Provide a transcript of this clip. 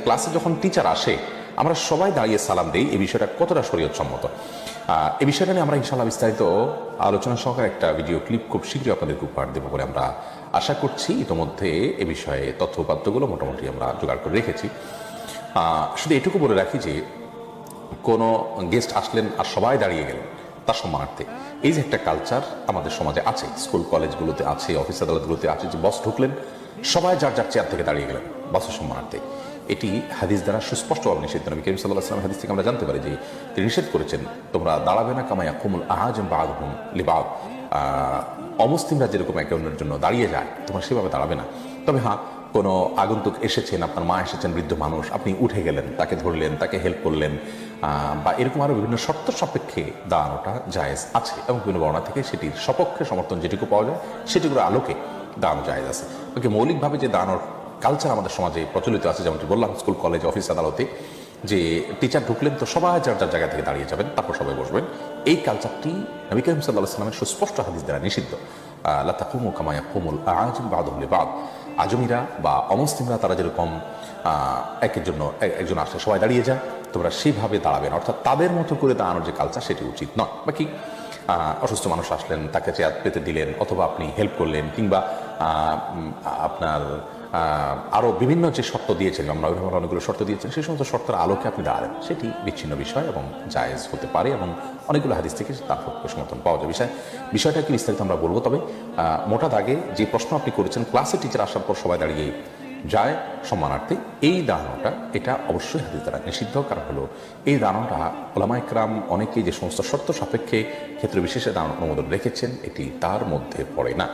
ক্লাসে যখন টিচার আসে আমরা সবাই দাঁড়িয়ে সালাম দেই। এই বিষয়টা কতটা শরীয়তসম্মত, এই বিষয়টা নিয়ে আমরা ইনশাআল্লাহ বিস্তারিত আলোচনা সহকারে একটা ভিডিও ক্লিপ খুব শীঘ্রই আপনাদেরকে উপহার দেবো বলে আমরা আশা করছি। ইতোমধ্যে এ বিষয়ে তথ্য উপাত্তগুলো মোটামুটি আমরা জোগাড় করে রেখেছি। শুধু এটুকু বলে রাখি যে কোনো গেস্ট আসলেন আর সবাই দাঁড়িয়ে গেলেন তার সম্মানার্থে, এই যে একটা কালচার আমাদের সমাজে আছে, স্কুল কলেজগুলোতে আছে, অফিস আদালতগুলোতে আছে, যে বস ঢুকলেন সবাই যার যার চেয়ার থেকে দাঁড়িয়ে গেলেন বসের সম্মানার্থে, এটি হাদিস দ্বারা সুস্পষ্টভাবে নিষিদ্ধ। নবী করিম সাল্লাল্লাহু আলাইহি ওয়াসাল্লাম হাদিস থেকে আমরা জানতে পারি যে তিনি নিষেধ করেছেন, তোমরা দাঁড়াবে না কামা ইয়াকুমুল আহাজিম বা'দুহুম লিবা'দ, অমুসলিমরা যেরকম একে অন্যের জন্য দাঁড়িয়ে যায় তোমরা সেভাবে দাঁড়াবে না। তবে হ্যাঁ, কোনো আগন্তুক এসেছেন, আপনার মা এসেছেন, বৃদ্ধ মানুষ, আপনি উঠে গেলেন, তাকে ধরলেন, তাকে হেল্প করলেন, বা এরকম আরও বিভিন্ন শর্ত সাপেক্ষে দাঁড়ানোটা জায়েজ আছে এবং বিভিন্ন বর্ণনা থেকে সেটির সপক্ষে সমর্থন যেটুকু পাওয়া যায় সেটিগুলোর আলোকে দাঁড়ানো জায়েজ আছে। ওকে, মৌলিকভাবে যে দাঁড়ানোর কালচার আমাদের সমাজে প্রচলিত আছে, যেমনটি বললাম স্কুল কলেজ অফিস আদালতে, যে টিচার ঢুকলেন তো সবাই যার যার জায়গা থেকে দাঁড়িয়ে যাবেন, তারপর সবাই বসবেন, এই কালচারটি নবী করিম সাল্লাল্লাহু আলাইহি ওয়াসাল্লামের সুস্পষ্ট হাদিস দ্বারা নিষিদ্ধ। লা তাকুমু কামা ইয়াকুমুল আ'আজিম বা'দুহুম লিবা'দ, আজমিরা বা অমুসলিমরা তারা যেরকম একজন আসলে সবাই দাঁড়িয়ে যায়, তোমরা সেইভাবে দাঁড়াবে না, অর্থাৎ তাদের মতো করে দাঁড়ানোর যে কালচার সেটি উচিত নয়। বাকি অসুস্থ মানুষ আসলেন, তাকে চেয়ার পেতে দিলেন, অথবা আপনি হেল্প করলেন, কিংবা আপনার আরও বিভিন্ন যে শর্ত দিয়েছেন, আমরা অনেকগুলো শর্ত দিয়েছেন, সেই সমস্ত শর্তের আলোকে আপনি দাঁড়ালেন, সেটি বিচ্ছিন্ন বিষয় এবং জায়েজ হতে পারে এবং অনেকগুলো হাদিস থেকে তার পক্ষে সমর্থন পাওয়া যায়। বিষয়টা কি বিস্তারিত আমরা বলবো। তবে মোটা দাগে যে প্রশ্ন আপনি করেছেন, ক্লাসে টিচার আসার পর সবাই দাঁড়িয়ে যায় সম্মানার্থে, এই দাঁড়ানোটা এটা অবশ্যই হাদিস দ্বারা নিষিদ্ধ। কারণ হলো এই দাঁড়ানোটা উলামা ইকরাম অনেকেই যে সমস্ত শর্ত সাপেক্ষে ক্ষেত্র বিশেষে দাঁড়ানোর অনুমোদন রেখেছেন, এটি তার মধ্যে পড়ে না।